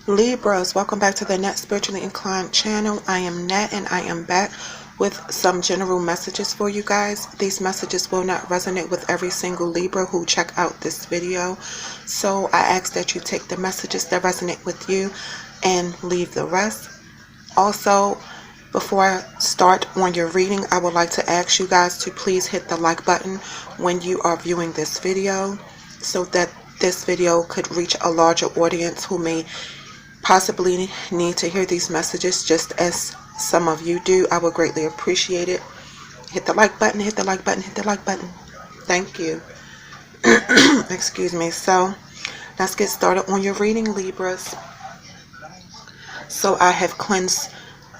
Libras, welcome back to the Net Spiritually Inclined channel. I am Net and I am back with some general messages for you guys. These messages will not resonate with every single Libra who check out this video. So I ask that you take the messages that resonate with you and leave the rest. Also, before I start on your reading, I would like to ask you guys to please hit the like button when you are viewing this video so that this video could reach a larger audience who may possibly need to hear these messages just as some of you do. I would greatly appreciate it. Hit the like button, hit the like button, hit the like button. Thank you. Excuse me. So let's get started on your reading, Libras. So I have cleansed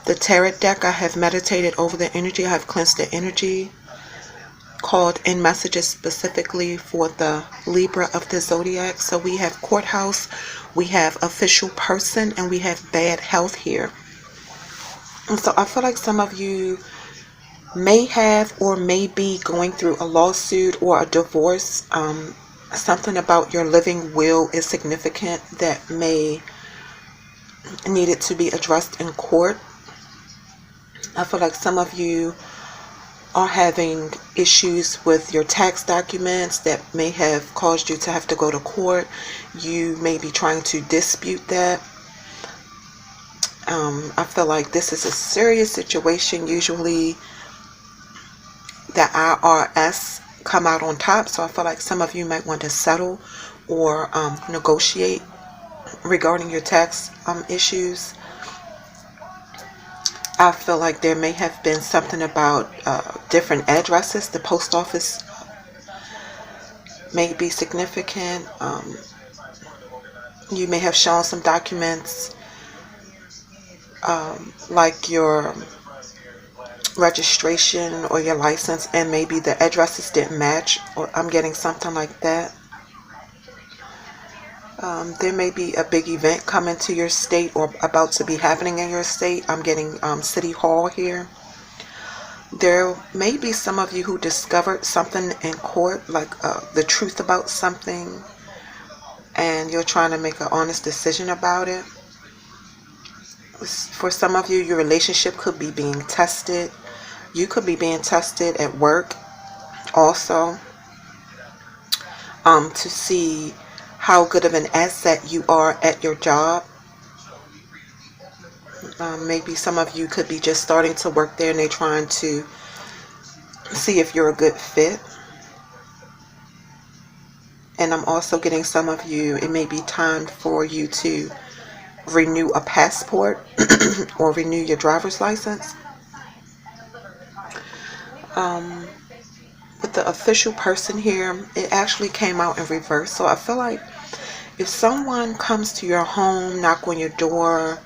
the tarot deck. I have meditated over the energy. I have cleansed the energy, called in messages specifically for the Libra of the zodiac. So we have courthouse, we have official person, and we have bad health here. And so I feel like some of you may have or may be going through a lawsuit or a divorce. Something about your living will is significant that may need it to be addressed in court. I feel like some of you are having issues with your tax documents that may have caused you to have to go to court. You may be trying to dispute that. I feel like this is a serious situation. Usually the IRS come out on top, so I feel like some of you might want to settle or negotiate regarding your tax issues. I feel like there may have been something about different addresses. The post office may be significant. You may have shown some documents like your registration or your license, and maybe the addresses didn't match, or I'm getting something like that. There may be a big event coming to your state or about to be happening in your state. I'm getting City Hall here. There may be some of you who discovered something in court, like the truth about something, and you're trying to make an honest decision about it. For some of you, your relationship could be being tested. You could be being tested at work also, to see how good of an asset you are at your job. Maybe some of you could be just starting to work there and they're trying to see if you're a good fit. And I'm also getting some of you, it may be time for you to renew a passport or renew your driver's license. With the official person here, it actually came out in reverse. So I feel like if someone comes to your home, knock on your door,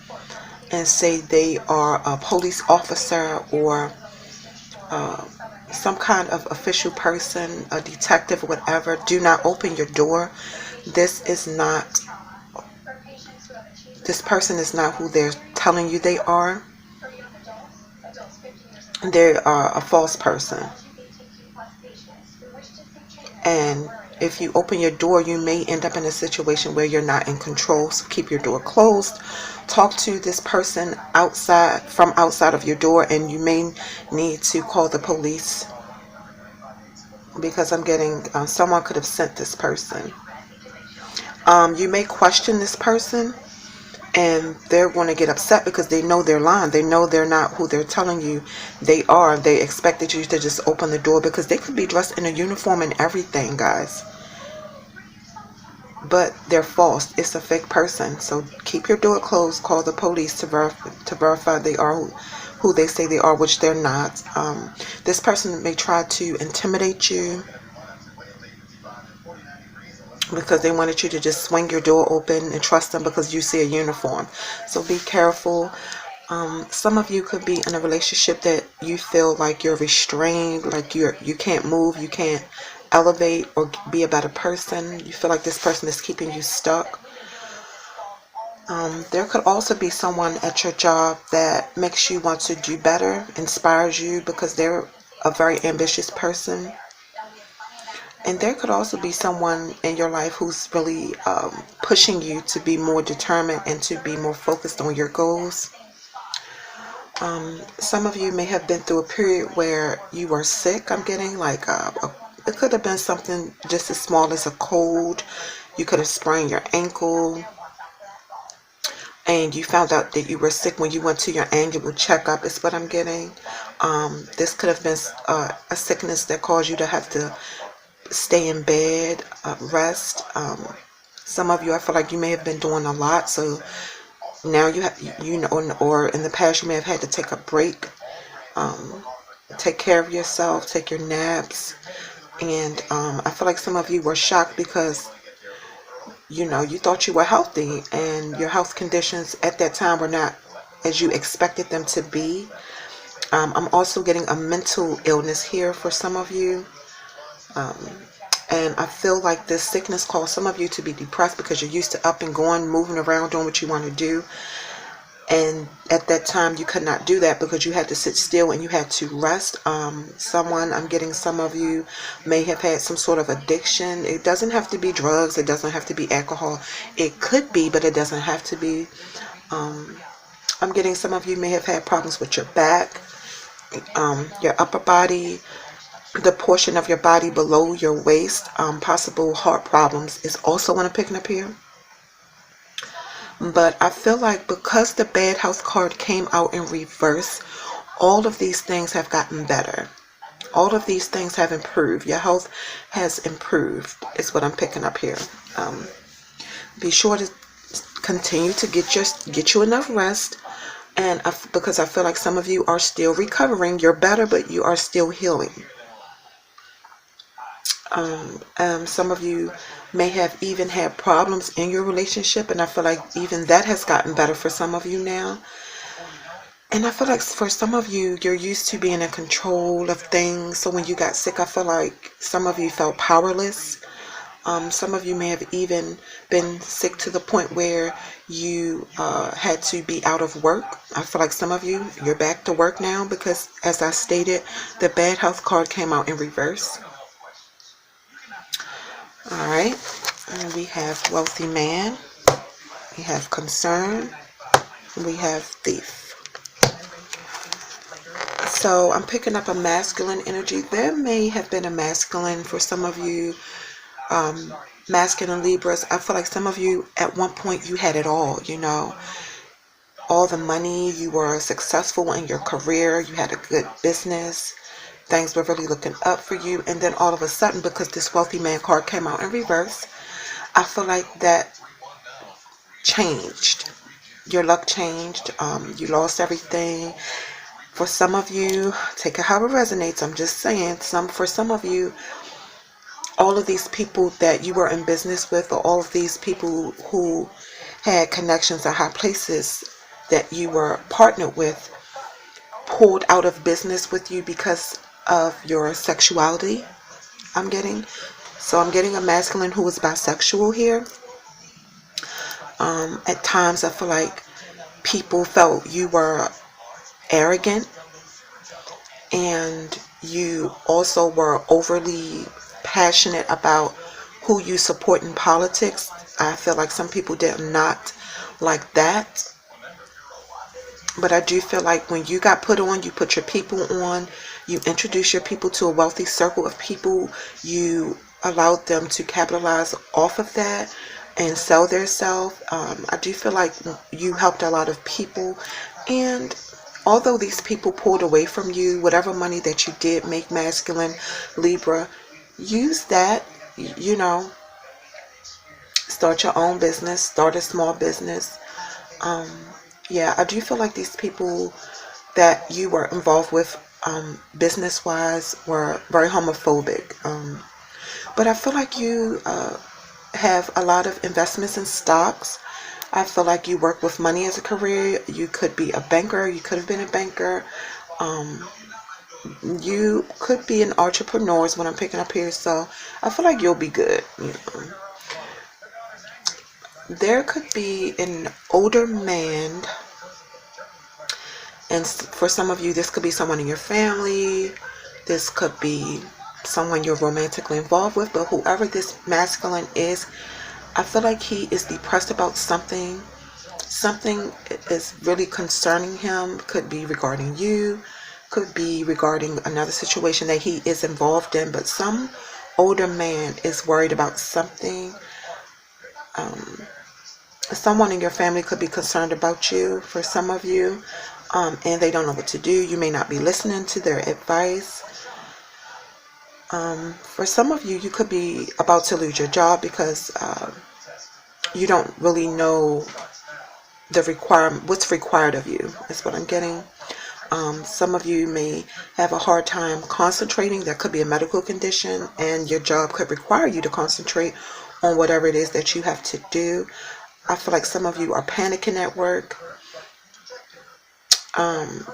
and say they are a police officer or some kind of official person, a detective, whatever, do not open your door. This person is not who they're telling you they are. They are a false person. And if you open your door, you may end up in a situation where you're not in control. So keep your door closed. Talk to this person from outside of your door, and you may need to call the police, because I'm getting someone could have sent this person. You may question this person, and they're going to get upset because they know they're lying. They know they're not who they're telling you they are. They expected you to just open the door, because they could be dressed in a uniform and everything, guys. But they're false. It's a fake person. So keep your door closed. Call the police to verify they are who they say they are, which they're not. This person may try to intimidate you because they wanted you to just swing your door open and trust them because you see a uniform. So be careful. Some of you could be in a relationship that you feel like you're restrained, like you can't move, you can't elevate or be a better person. You feel like this person is keeping you stuck. There could also be someone at your job that makes you want to do better, inspires you, because they're a very ambitious person. And there could also be someone in your life who's really pushing you to be more determined and to be more focused on your goals. Some of you may have been through a period where you were sick. I'm getting like it could have been something just as small as a cold. You could have sprained your ankle, and you found out that you were sick when you went to your annual checkup, is what I'm getting. This could have been a sickness that caused you to have to stay in bed, rest. Some of you, I feel like you may have been doing a lot, so now you have, or in the past you may have had to take a break, take care of yourself, take your naps. And I feel like some of you were shocked because you thought you were healthy and your health conditions at that time were not as you expected them to be. I'm also getting a mental illness here for some of you. And I feel like this sickness caused some of you to be depressed because you're used to up and going, moving around, doing what you want to do. And at that time, you could not do that because you had to sit still and you had to rest. I'm getting some of you may have had some sort of addiction. It doesn't have to be drugs. It doesn't have to be alcohol. It could be, but it doesn't have to be. I'm getting some of you may have had problems with your back, your upper body, the portion of your body below your waist. Possible heart problems is also what I'm picking up here. But I feel like because the bad health card came out in reverse, all of these things have gotten better. All of these things have improved. Your health has improved is what I'm picking up here. Be sure to continue to get you enough rest. And because I feel like some of you are still recovering. You're better, but you are still healing. Some of you may have even had problems in your relationship, and I feel like even that has gotten better for some of you now. And I feel like for some of you, you're used to being in control of things. So when you got sick, I feel like some of you felt powerless. Some of you may have even been sick to the point where you had to be out of work. I feel like some of you, you're back to work now because, as I stated, the bad health card came out in reverse. All right, and we have wealthy man, we have concern, we have thief. So I'm picking up a masculine energy. There may have been a masculine for some of you, masculine Libras. I feel like some of you at one point you had it all, all the money, you were successful in your career, you had a good business. Things were really looking up for you, and then all of a sudden, because this wealthy man card came out in reverse, I feel like that changed. Your luck changed. You lost everything. For some of you, take it how it resonates. I'm just saying, for some of you, all of these people that you were in business with, or all of these people who had connections at high places that you were partnered with, pulled out of business with you because of your sexuality. I'm getting a masculine who is bisexual here. At times I feel like people felt you were arrogant, and you also were overly passionate about who you support in politics. I feel like some people did not like that. But I do feel like when you got put on, you put your people on, you introduced your people to a wealthy circle of people, you allowed them to capitalize off of that and sell their self. I do feel like you helped a lot of people, and although these people pulled away from you, whatever money that you did make, masculine Libra, use that, start your own business, start a small business. Yeah, I do feel like these people that you were involved with business-wise were very homophobic. But I feel like you have a lot of investments in stocks. I feel like you work with money as a career. You could be a banker. You could have been a banker. You could be an entrepreneur is what I'm picking up here. So I feel like you'll be good. There could be an older man, and for some of you, this could be someone in your family. This could be someone you're romantically involved with, but whoever this masculine is, I feel like he is depressed about something. Something is really concerning him. Could be regarding you, could be regarding another situation that he is involved in, but some older man is worried about something. Someone in your family could be concerned about you for some of you, and they don't know what to do. You may not be listening to their advice. For some of you, you could be about to lose your job because you don't really know what's required of you, is what I'm getting. Some of you may have a hard time concentrating. That could be a medical condition, and your job could require you to concentrate on whatever it is that you have to do. I feel like some of you are panicking at work,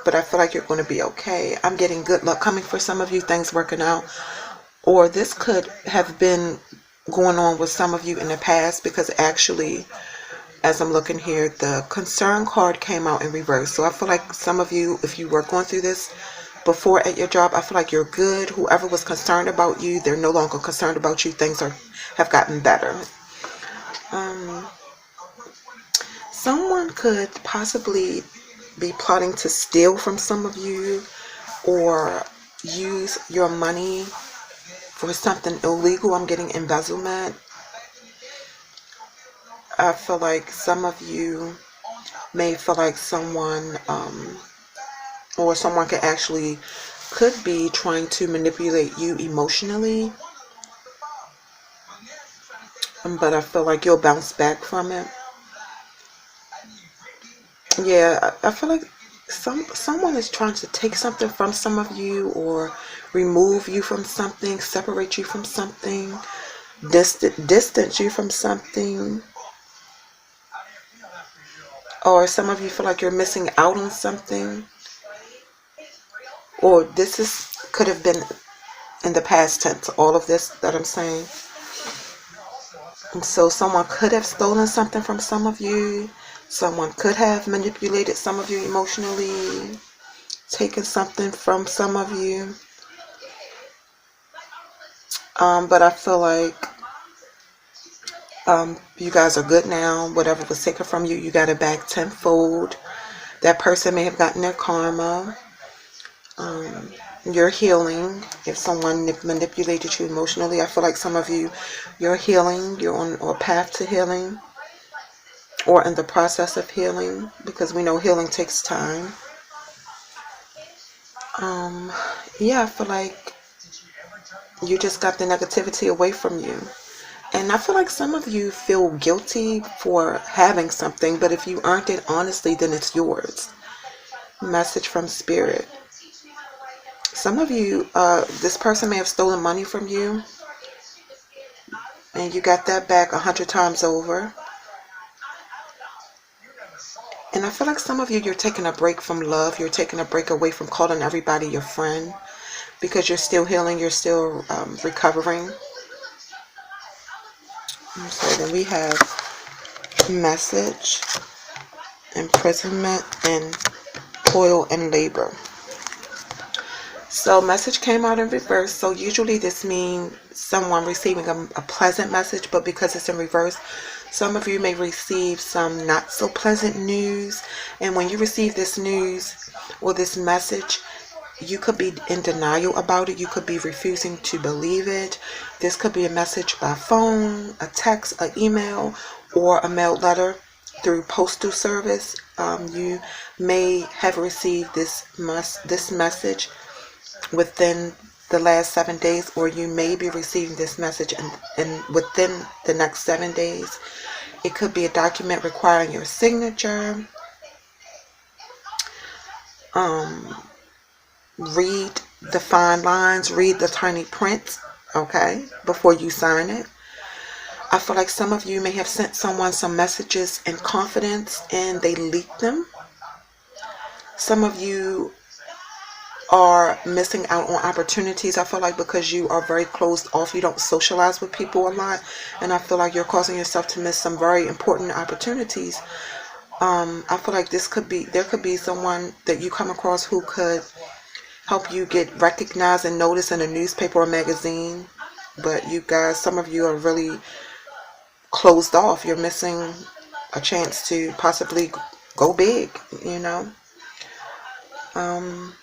but I feel like you're going to be okay. I'm getting good luck coming for some of you, things working out. Or this could have been going on with some of you in the past, because actually, as I'm looking here, the concern card came out in reverse. So I feel like some of you, if you were going through this before at your job, I feel like you're good. Whoever was concerned about you, they're no longer concerned about you. Things have gotten better. Someone could possibly be plotting to steal from some of you, or use your money for something illegal. I'm getting embezzlement. I feel like some of you may feel like someone, or someone could be trying to manipulate you emotionally, but I feel like you'll bounce back from it. Yeah, I feel like someone is trying to take something from some of you, or remove you from something, separate you from something, distance you from something. Or some of you feel like you're missing out on something. Or could have been in the past tense, all of this that I'm saying. And so someone could have stolen something from some of you. Someone could have manipulated some of you emotionally, taken something from some of you. But I feel like you guys are good now. Whatever was taken from you, you got it back tenfold. That person may have gotten their karma. You're healing. If someone manipulated you emotionally, I feel like some of you, you're healing. You're on a path to healing, or in the process of healing, because we know healing takes time. Yeah, I feel like you just got the negativity away from you. And I feel like some of you feel guilty for having something, but if you earned it honestly, then it's yours. Message from Spirit. Some of you, this person may have stolen money from you, and you got that back 100 times over. And I feel like some of you, you're taking a break from love. You're taking a break away from calling everybody your friend, because you're still healing. You're still recovering. So then we have message, imprisonment, and toil and labor. So message came out in reverse. So usually this means someone receiving a pleasant message, but because it's in reverse, some of you may receive some not so pleasant news. And when you receive this news or this message, you could be in denial about it. You could be refusing to believe it. This could be a message by phone, a text, an email, or a mailed letter through postal service. You may have received this message within the last 7 days, or you may be receiving this message and within the next 7 days. It could be a document requiring your signature. Read the fine lines, read the tiny print, okay, before you sign it. I feel like some of you may have sent someone some messages in confidence and they leaked them. Some of you are missing out on opportunities. I feel like because you are very closed off, you don't socialize with people a lot, and I feel like you're causing yourself to miss some very important opportunities. I feel like there could be someone that you come across who could help you get recognized and noticed in a newspaper or magazine. But you guys, some of you are really closed off. You're missing a chance to possibly go big, you know. Um,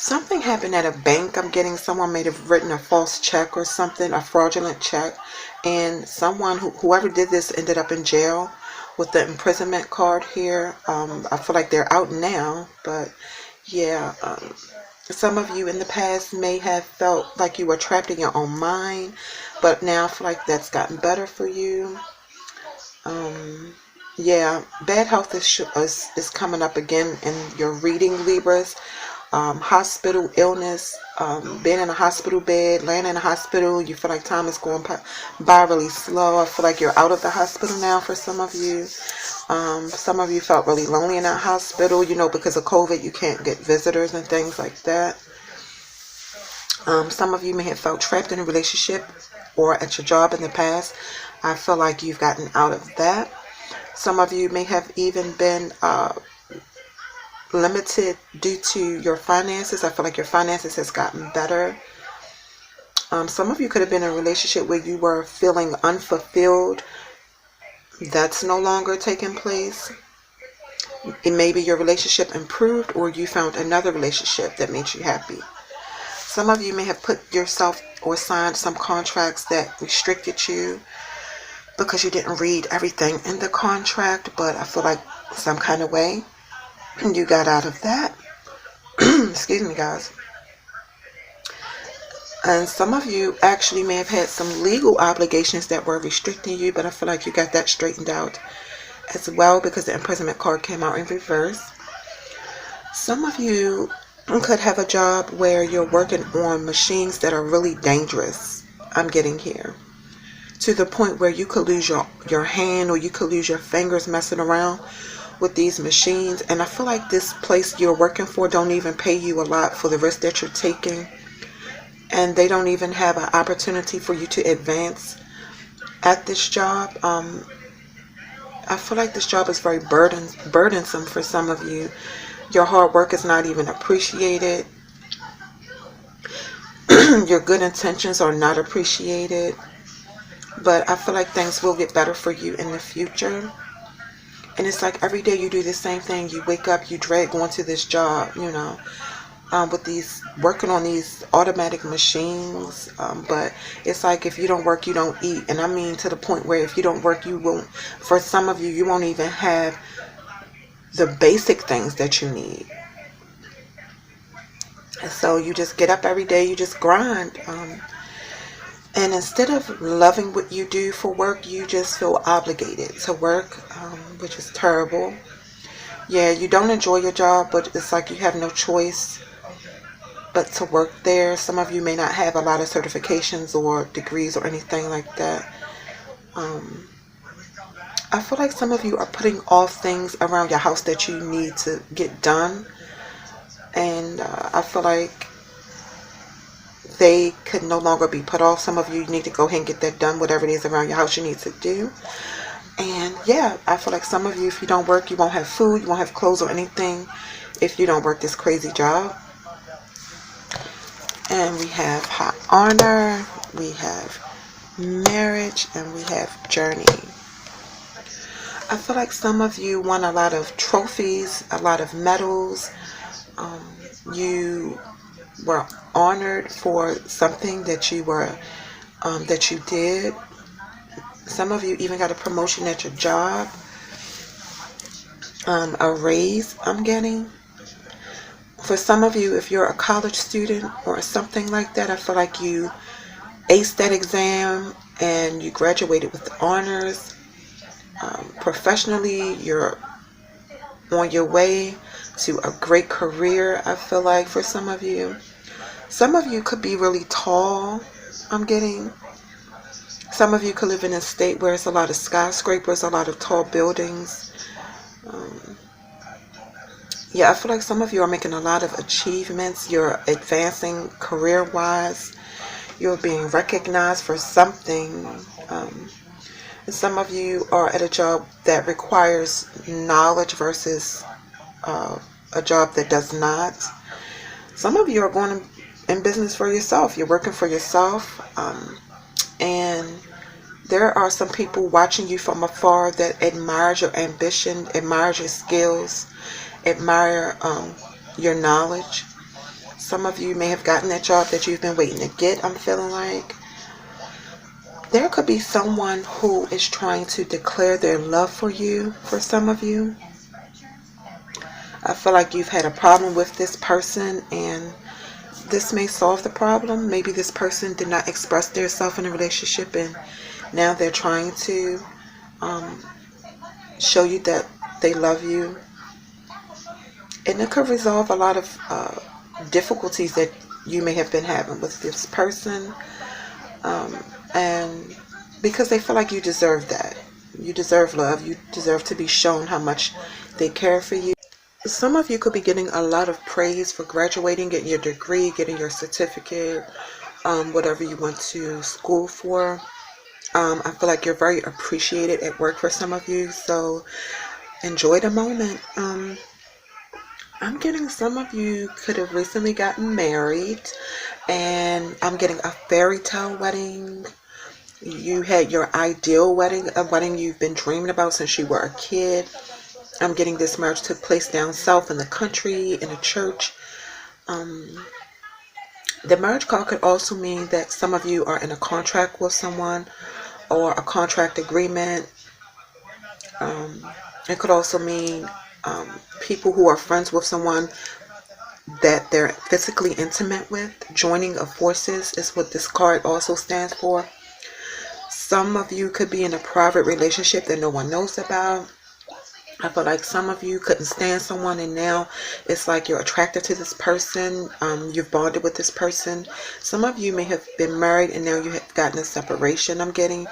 Something happened at a bank. I'm getting someone may have written a false check or something, a fraudulent check, and someone whoever did this ended up in jail with the imprisonment card here. I feel like they're out now, but yeah. Some of you in the past may have felt like you were trapped in your own mind, but now I feel like that's gotten better for you. Yeah, bad health is coming up again in your reading, Libras. Hospital illness, being in a hospital bed, laying in a hospital, you feel like time is going by really slow. I feel like you're out of the hospital now for some of you. Some of you felt really lonely in that hospital, you know, because of COVID, you can't get visitors and things like that. Some of you may have felt trapped in a relationship or at your job in the past. I feel like you've gotten out of that. Some of you may have even been limited due to your finances. I feel like your finances has gotten better. Some of you could have been in a relationship where you were feeling unfulfilled. That's no longer taking place. It may be your relationship improved or you found another relationship that made you happy. Some of you may have put yourself or signed some contracts that restricted you because you didn't read everything in the contract, but I feel like some kind of way you got out of that. Excuse me, guys. And some of you actually may have had some legal obligations that were restricting you, but I feel like you got that straightened out as well because the imprisonment card came out in reverse. Some of you could have a job where you're working on machines that are really dangerous. I'm getting here to the point where you could lose your hand or you could lose your fingers messing around with these machines. And I feel like this place you're working for don't even pay you a lot for the risk that you're taking, and they don't even have an opportunity for you to advance at this job. I feel like this job is very burdensome for some of you. Your hard work is not even appreciated. Your good intentions are not appreciated. But I feel like things will get better for you in the future. And it's like every day you do the same thing. You wake up, you dread going to this job, you know, with these, working on these automatic machines. But it's like if you don't work, you don't eat. And I mean to the point where if you don't work, you won't, for some of you, you won't even have the basic things that you need. And so you just get up every day, you just grind. And instead of loving what you do for work, you just feel obligated to work, which is terrible. Yeah, you don't enjoy your job, but it's like you have no choice but to work there. Some of you may not have a lot of certifications or degrees or anything like that. I feel like some of you are putting off things around your house that you need to get done. And I feel like they could no longer be put off. Some of you need to go ahead and get that done, whatever it is around your house you need to do. And yeah, I feel like some of you, if you don't work, you won't have food, you won't have clothes or anything if you don't work this crazy job. And we have high honor, we have marriage, and we have journey. I feel like some of you won a lot of trophies, a lot of medals. You were honored for something that you were that you did. Some of you even got a promotion at your job, a raise I'm getting. For some of you, if you're a college student or something like that, I feel like you aced that exam and you graduated with honors. Professionally, you're on your way to a great career, I feel like, for some of you. Some of you could be really tall, I'm getting. Some of you could live in a state where it's a lot of skyscrapers, a lot of tall buildings. Yeah, I feel like some of you are making a lot of achievements. You're advancing career-wise. You're being recognized for something. And some of you are at a job that requires knowledge versus a job that does not. Some of you are going in business for yourself. You're working for yourself. And there are some people watching you from afar that admires your ambition, admires your skills, admire your knowledge. Some of you may have gotten that job that you've been waiting to get, I'm feeling like. There could be someone who is trying to declare their love for you, for some of you. I feel like you've had a problem with this person, and this may solve the problem. Maybe this person did not express themselves in a relationship, and now they're trying to show you that they love you. And it could resolve a lot of difficulties that you may have been having with this person. And because they feel like you deserve that. You deserve love. You deserve to be shown how much they care for you. Some of you could be getting a lot of praise for graduating, getting your degree, getting your certificate, whatever you went to school for. I feel like you're very appreciated at work for some of you, so enjoy the moment. I'm getting some of you could have recently gotten married, and I'm getting a fairy tale wedding. You had your ideal wedding, a wedding you've been dreaming about since you were a kid. I'm getting this marriage took place down south in the country, in a church. The marriage card could also mean that some of you are in a contract with someone or a contract agreement. It could also mean people who are friends with someone that they're physically intimate with. Joining of forces is what this card also stands for. Some of you could be in a private relationship that no one knows about. I feel like some of you couldn't stand someone, and now it's like you're attracted to this person. You've bonded with this person. Some of you may have been married and now you have gotten a separation, I'm getting.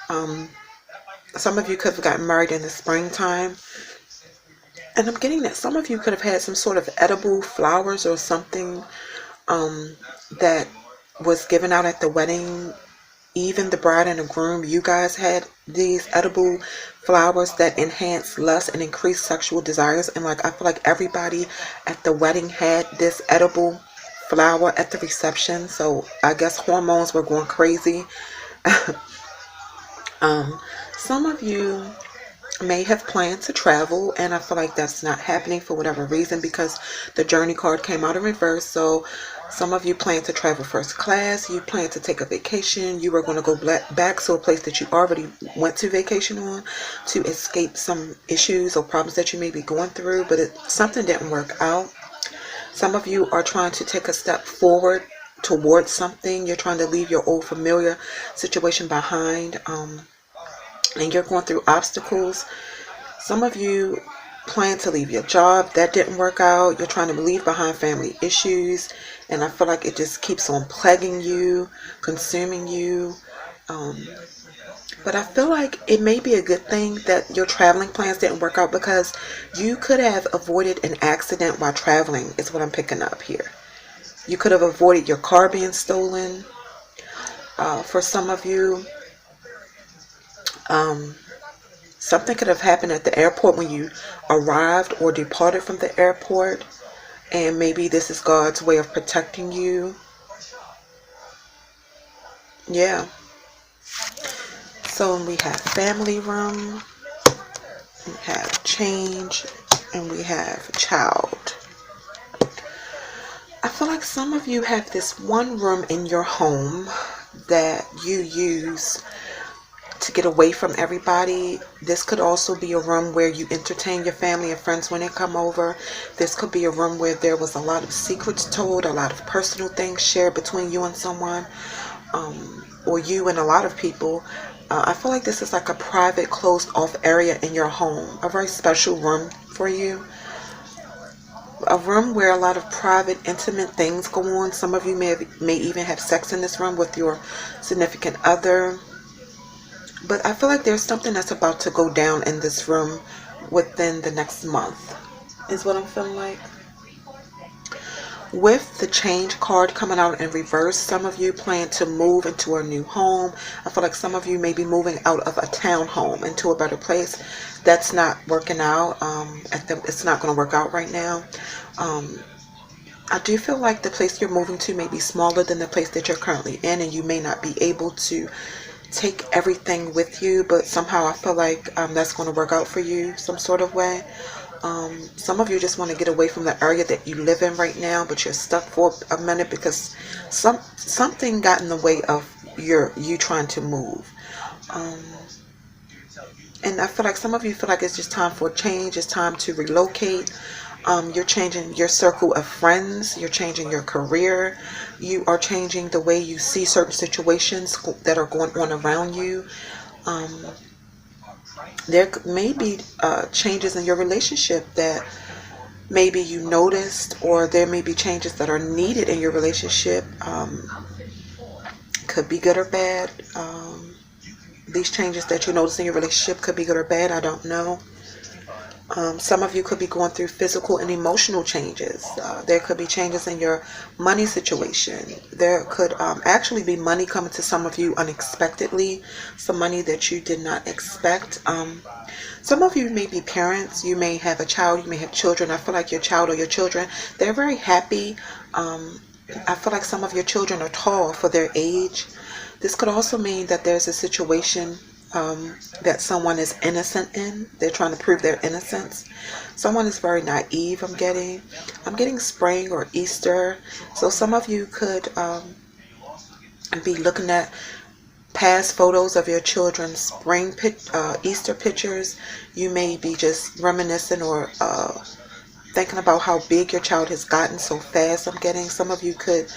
Some of you could have gotten married in the springtime. And I'm getting that some of you could have had some sort of edible flowers or something that was given out at the wedding. Even the bride and the groom, you guys had these edible flowers that enhance lust and increase sexual desires. And like, I feel like everybody at the wedding had this edible flower at the reception. So I guess hormones were going crazy. Some of you may have planned to travel, and I feel like that's not happening for whatever reason, because the journey card came out in reverse. So some of you plan to travel first class. You plan to take a vacation. You were going to go back to a place that you already went to vacation on to escape some issues or problems that you may be going through, but something didn't work out. Some of you are trying to take a step forward towards something. You're trying to leave your old familiar situation behind, and you're going through obstacles. Some of you plan to leave your job. That didn't work out. You're trying to leave behind family issues, and I feel like it just keeps on plaguing you, consuming you. But I feel like it may be a good thing that your traveling plans didn't work out, because you could have avoided an accident while traveling, is what I'm picking up here. You could have avoided your car being stolen. For some of you, something could have happened at the airport when you arrived or departed from the airport, and maybe this is God's way of protecting you. Yeah. So we have family room, we have change, and we have child. I feel like some of you have this one room in your home that you use to get away from everybody. This could also be a room where you entertain your family and friends when they come over. This could be a room where there was a lot of secrets told, a lot of personal things shared between you and someone, or you and a lot of people. I feel like this is like a private, closed off area in your home, a very special room for you. A room where a lot of private, intimate things go on. Some of you may even have sex in this room with your significant other. But I feel like there's something that's about to go down in this room within the next month, is what I'm feeling like. With the change card coming out in reverse, some of you plan to move into a new home. I feel like some of you may be moving out of a townhome into a better place. That's not working out. It's not going to work out right now. I do feel like the place you're moving to may be smaller than the place that you're currently in, and you may not be able to take everything with you, but somehow I feel like that's going to work out for you some sort of way. Some of you just want to get away from the area that you live in right now, but you're stuck for a minute because something got in the way of you trying to move. And I feel like some of you feel like it's just time for a change. It's time to relocate. You're changing your circle of friends. You're changing your career. You are changing the way you see certain situations that are going on around you. There may be changes in your relationship that maybe you noticed, or there may be changes that are needed in your relationship. Could be good or bad. These changes that you notice in your relationship could be good or bad. I don't know. Some of you could be going through physical and emotional changes. There could be changes in your money situation. There could actually be money coming to some of you unexpectedly, some money that you did not expect. Some of you may be parents. You may have a child. You may have children. I feel like your child or your children, they're very happy. I feel like some of your children are tall for their age. This could also mean that there's a situation that someone is innocent in. They're trying to prove their innocence. Someone is very naive, I'm getting spring or Easter. So some of you could be looking at past photos of your children's spring Easter pictures. You may be just reminiscing or thinking about how big your child has gotten so fast. I'm getting some of you could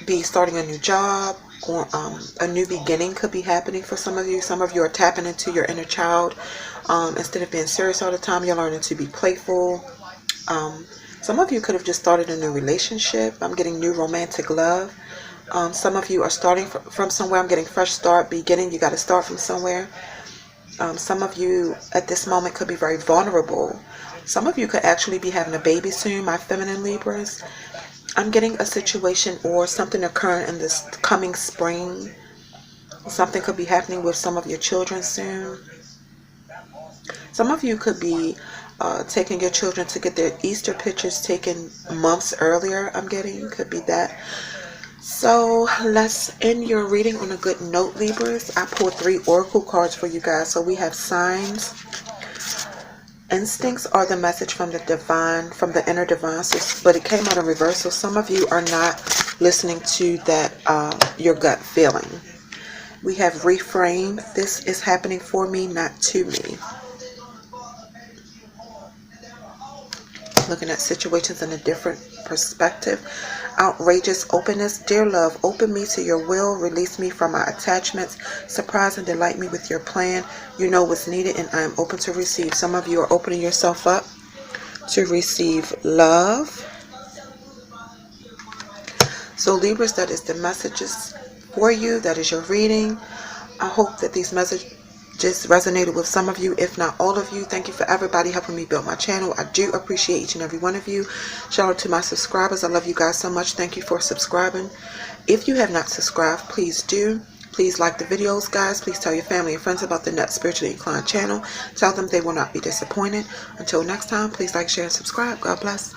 be starting a new job, or a new beginning could be happening for some of you. Some of you are tapping into your inner child. Instead of being serious all the time, you're learning to be playful. Some of you could have just started a new relationship. I'm getting new romantic love. Some of you are starting from somewhere. I'm getting fresh start, beginning. You got to start from somewhere. Some of you at this moment could be very vulnerable. Some of you could actually be having a baby soon, my feminine Libras. I'm getting a situation or something occurring in this coming spring. Something could be happening with some of your children soon. Some of you could be taking your children to get their Easter pictures taken months earlier. I'm getting, could be that. So let's end your reading on a good note, Libras. I pulled 3 oracle cards for you guys. So we have signs. Instincts are the message from the divine, from the inner divine, but it came out in reverse. So some of you are not listening to that, your gut feeling. We have reframe. This is happening for me, not to me. Looking at situations in a different perspective. Outrageous openness. Dear love, open me to your will. Release me from my attachments. Surprise and delight me with your plan. You know what's needed, and I am open to receive. Some of you are opening yourself up to receive love. So Libras, that is the messages for you. That is your reading. I hope that these messages just resonated with some of you, if not all of you. Thank you for everybody helping me build my channel. I do appreciate each and every one of you. Shout out to my subscribers. I love you guys so much. Thank you for subscribing. If you have not subscribed, please do. Please like the videos, guys. Please tell your family and friends about the Net Spiritually Inclined channel. Tell them they will not be disappointed. Until next time, please like, share, and subscribe. God bless.